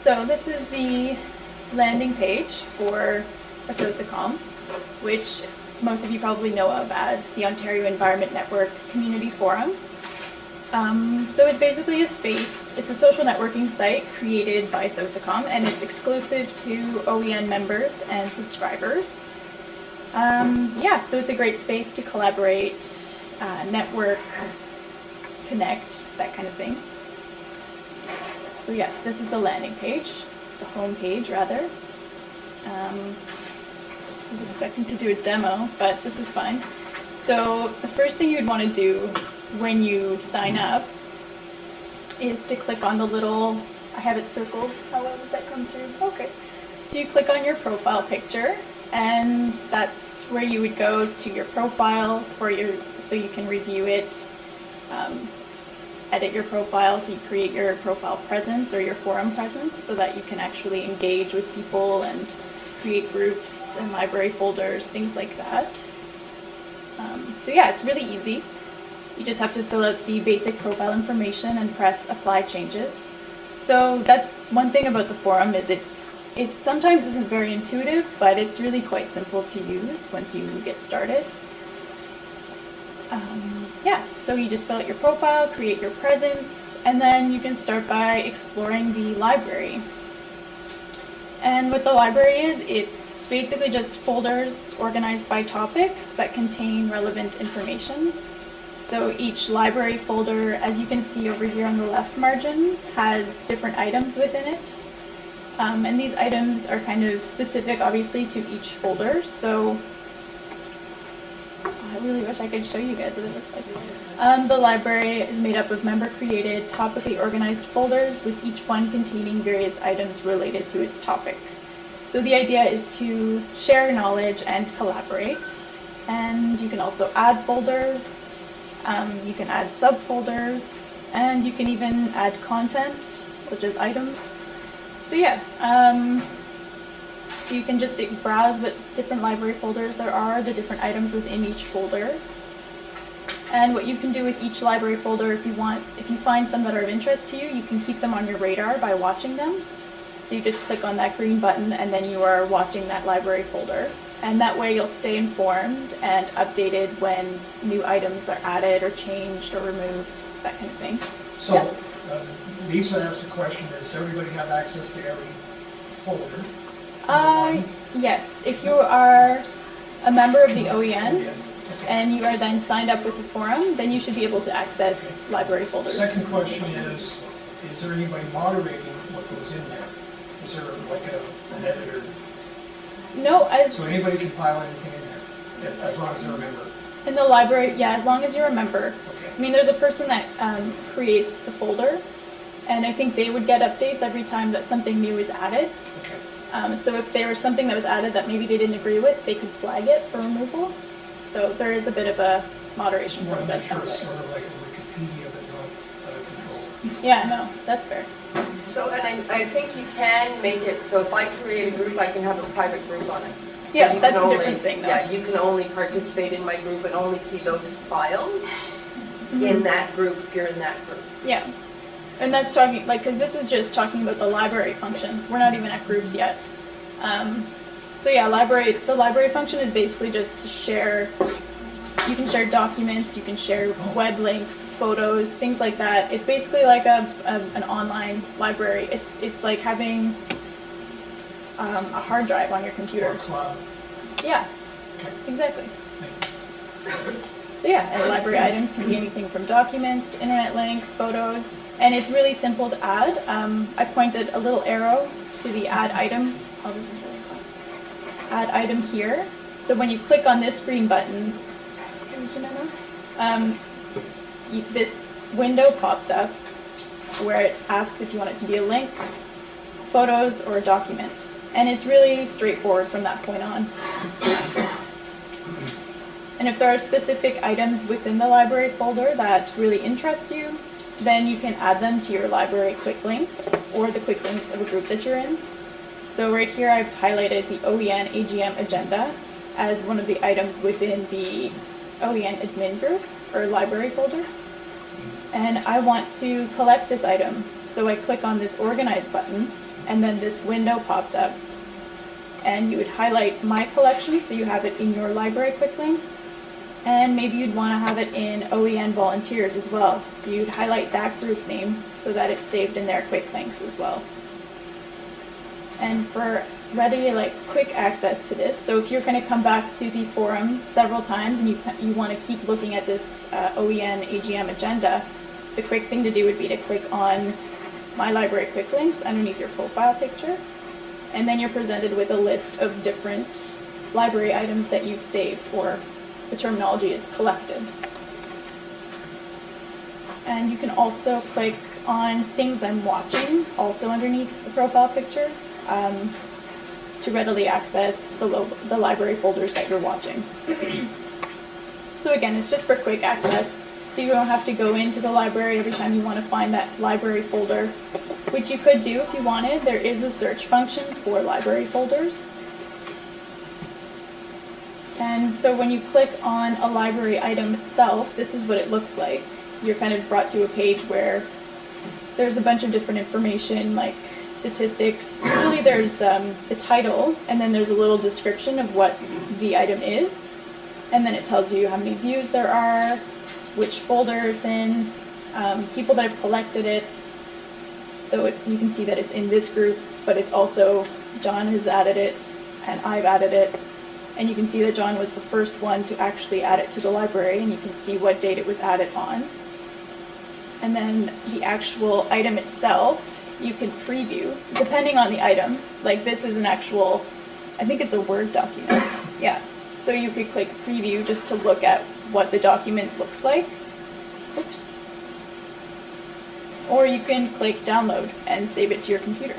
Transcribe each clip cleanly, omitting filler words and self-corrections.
So this is the landing page for AssociCom, which most of you probably know of as the Ontario Environment Network Community Forum. So it's basically a space, it's a social networking site created by AssociCom, and it's exclusive to OEN members and subscribers. So it's a great space to collaborate, network, connect, that kind of thing. So yeah, this is the landing page, the home page rather. I was expecting to do a demo, but this is fine. So the first thing you'd want to do when you sign up is to click on the little, I have it circled, how well does that come through? Okay. So you click on your profile picture, and that's where you would go to your profile so you can review it, edit your profile, so you create your profile presence or your forum presence so that you can actually engage with people and create groups and library folders, things like that. So yeah, it's really easy. You just have to fill out the basic profile information and press apply changes. So that's one thing about the forum is it sometimes isn't very intuitive, but it's really quite simple to use once you get started. So you just fill out your profile, create your presence, and then you can start by exploring the library. And what the library is, it's basically just folders organized by topics that contain relevant information. So each library folder, as you can see over here on the left margin, has different items within it. And these items are kind of specific, obviously, to each folder. So I really wish I could show you guys what it looks like. The library is made up of member-created, topically organized folders, with each one containing various items related to its topic. So the idea is to share knowledge and collaborate. And you can also add folders, you can add subfolders, and you can even add content, such as items. So yeah, so you can just browse what different library folders there are, the different items within each folder. And what you can do with each library folder, if you find some that are of interest to you, you can keep them on your radar by watching them. So you just click on that green button and then you are watching that library folder. And that way you'll stay informed and updated when new items are added or changed or removed, that kind of thing. So yeah. Lisa asked the question, does everybody have access to every folder? Yes, if you are a member of the OEN and you are then signed up with the forum, then you should be able to access library folders. Second question is there anybody moderating what goes in there? Is there like an editor? No, So anybody can pile anything in there, as long as they're a member? In the library, yeah, as long as you're a member. Okay. I mean, there's a person that creates the folder, and I think they would get updates every time that something new is added. Okay. So if there was something that was added that maybe they didn't agree with, they could flag it for removal. So there is a bit of a moderation process. Sure it's sort of like a Wikipedia, but not out of control. Yeah, no, that's fair. So, and I think you can make it, so if I create a group, I can have a private group on it. So Yeah, that's a different thing though. Yeah, you can only participate in my group and only see those files in that group if you're in that group. Yeah. And that's talking, because this is just talking about the library function. We're not even at groups yet. So yeah, the library function is basically just to share, you can share documents, you can share web links, photos, things like that. It's basically like an online library. It's like having a hard drive on your computer. Or cloud. Yeah, Okay. exactly. Thank you. So yeah, and library items can be anything from documents to internet links, photos, and it's really simple to add. I pointed a little arrow to the add item. Oh, this is really fun. Add item here. So when you click on this green button, can you zoom in this? This window pops up where it asks if you want it to be a link, photos, or a document. And it's really straightforward from that point on. And if there are specific items within the library folder that really interest you, then you can add them to your library quick links or the quick links of a group that you're in. So right here I've highlighted the OEN AGM agenda as one of the items within the OEN admin group or library folder. And I want to collect this item. So I click on this organize button and then this window pops up. And you would highlight My Collection, so you have it in your library quick links. And maybe you'd want to have it in OEN Volunteers as well. So you'd highlight that group name so that it's saved in their quick links as well. And for quick access to this, so if you're going to come back to the forum several times and you want to keep looking at this OEN AGM agenda, the quick thing to do would be to click on My Library Quick Links underneath your profile picture. And then you're presented with a list of different library items that you've saved, or the terminology is collected. And you can also click on Things I'm Watching, also underneath the profile picture, to readily access the library folders that you're watching. So again, it's just for quick access, so you don't have to go into the library every time you want to find that library folder, which you could do if you wanted. There is a search function for library folders. And so when you click on a library item itself, this is what it looks like. You're kind of brought to a page where there's a bunch of different information, like statistics. Usually there's the title, and then there's a little description of what the item is. And then it tells you how many views there are, which folder it's in, people that have collected it. So you can see that it's in this group, but it's also, John has added it, and I've added it. And you can see that John was the first one to actually add it to the library, and you can see what date it was added on. And then the actual item itself, you can preview, depending on the item. Like this is an actual, I think it's a Word document. Yeah. So you could click preview just to look at what the document looks like. Oops. Or you can click download and save it to your computer.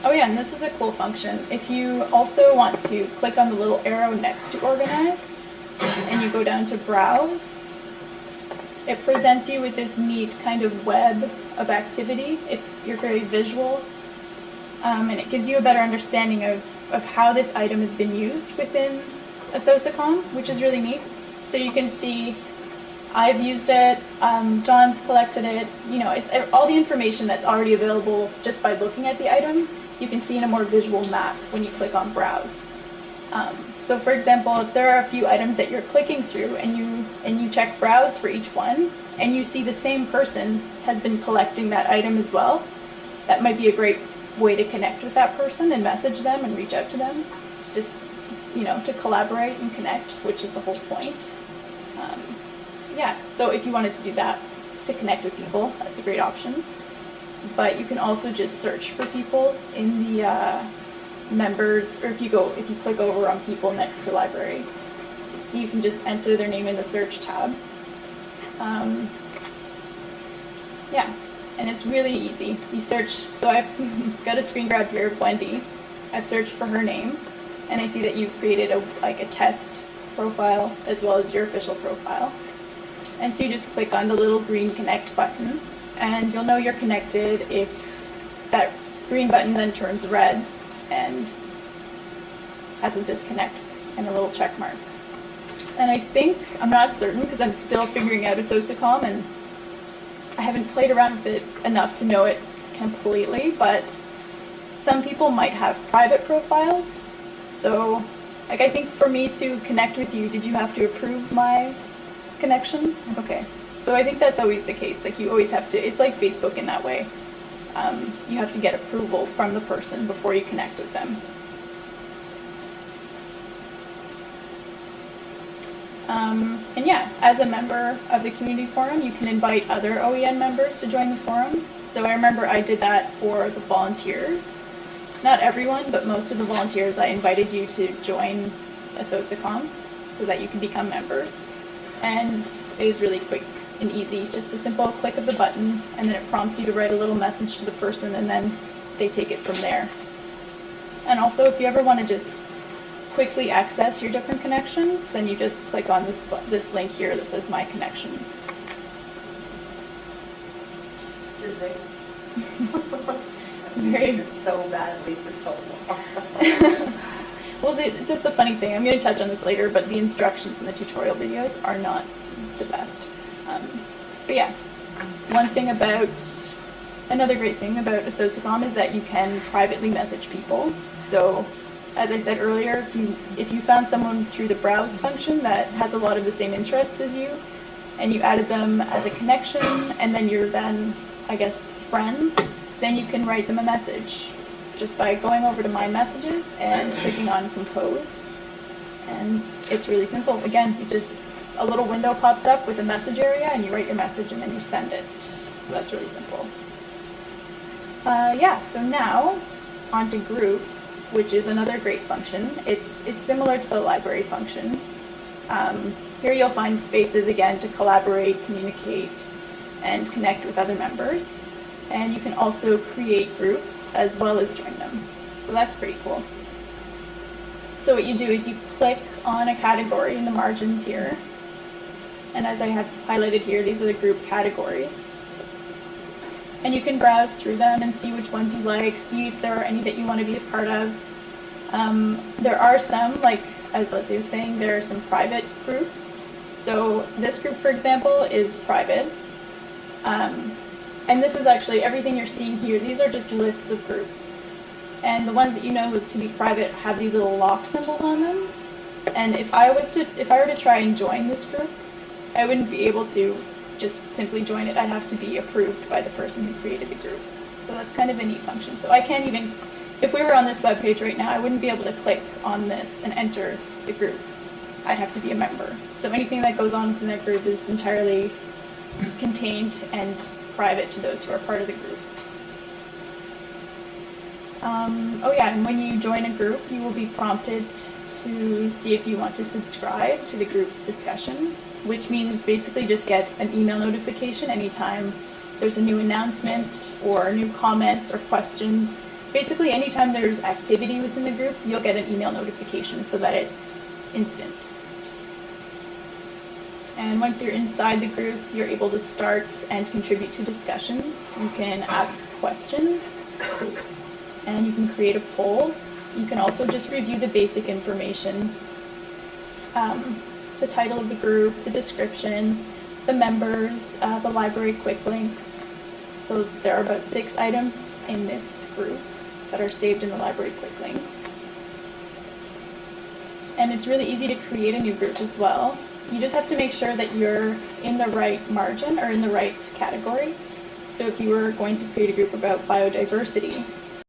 Oh yeah, and this is a cool function. If you also want to click on the little arrow next to organize, and you go down to browse, it presents you with this neat kind of web of activity if you're very visual. And it gives you a better understanding of how this item has been used within AssociCom, which is really neat. So you can see I've used it, John's collected it, it's all the information that's already available just by looking at the item. You can see in a more visual map when you click on browse. So for example, if there are a few items that you're clicking through and you check browse for each one, and you see the same person has been collecting that item as well, that might be a great way to connect with that person and message them and reach out to them. Just, to collaborate and connect, which is the whole point. Yeah, so if you wanted to do that, to connect with people, that's a great option. But you can also just search for people in the members, or if you click over on people next to library. So you can just enter their name in the search tab. Yeah, and it's really easy. You search, so I've got a screen grab here of Wendy. I've searched for her name, and I see that you've created a test profile as well as your official profile. And so you just click on the little green connect button, and you'll know you're connected if that green button then turns red and has a disconnect and a little check mark. And I think, I'm not certain because I'm still figuring out AssociCom and I haven't played around with it enough to know it completely, but some people might have private profiles. So, I think for me to connect with you, did you have to approve my connection? Okay. So I think that's always the case. You always have to, it's like Facebook in that way. You have to get approval from the person before you connect with them. And yeah, as a member of the community forum, you can invite other OEN members to join the forum. So I remember I did that for the volunteers. Not everyone, but most of the volunteers, I invited you to join AssociCom so that you can become members. And it was really quick and easy, just a simple click of the button, and then it prompts you to write a little message to the person, and then they take it from there. And also, if you ever want to just quickly access your different connections, then you just click on this link here that says My Connections. You're great. It's very so badly for so long. Well, just a funny thing, I'm going to touch on this later, but the instructions in the tutorial videos are not the best. But yeah, one thing about Another great thing about AssociCom is that you can privately message people. So, as I said earlier, if you found someone through the browse function that has a lot of the same interests as you, and you added them as a connection, and then you're then, I guess, friends, then you can write them a message just by going over to My Messages and clicking on Compose. And it's really simple. Again, it's just a little window pops up with a message area, and you write your message and then you send it. So that's really simple. So now onto groups, which is another great function. It's similar to the library function. Here you'll find spaces again to collaborate, communicate, and connect with other members. And you can also create groups as well as join them. So that's pretty cool. So what you do is you click on a category in the margins here. And as I have highlighted here, these are the group categories. And you can browse through them and see which ones you like, see if there are any that you want to be a part of. There are some, like as Leslie was saying, there are some private groups. So this group, for example, is private. And this is actually everything you're seeing here. These are just lists of groups. And the ones that you know to be private have these little lock symbols on them. And if I were to try and join this group, I wouldn't be able to just simply join it. I'd have to be approved by the person who created the group. So that's kind of a neat function. So I can't even, if we were on this webpage right now, I wouldn't be able to click on this and enter the group. I'd have to be a member. So anything that goes on within that group is entirely contained and private to those who are part of the group. And when you join a group, you will be prompted to see if you want to subscribe to the group's discussion, which means basically just get an email notification anytime there's a new announcement or new comments or questions. Basically, anytime there's activity within the group, you'll get an email notification so that it's instant. And once you're inside the group, you're able to start and contribute to discussions. You can ask questions, and you can create a poll. You can also just review the basic information, the title of the group, the description, the members, the library quick links. So there are about 6 items in this group that are saved in the library quick links. And it's really easy to create a new group as well. You just have to make sure that you're in the right margin or in the right category. So if you were going to create a group about biodiversity,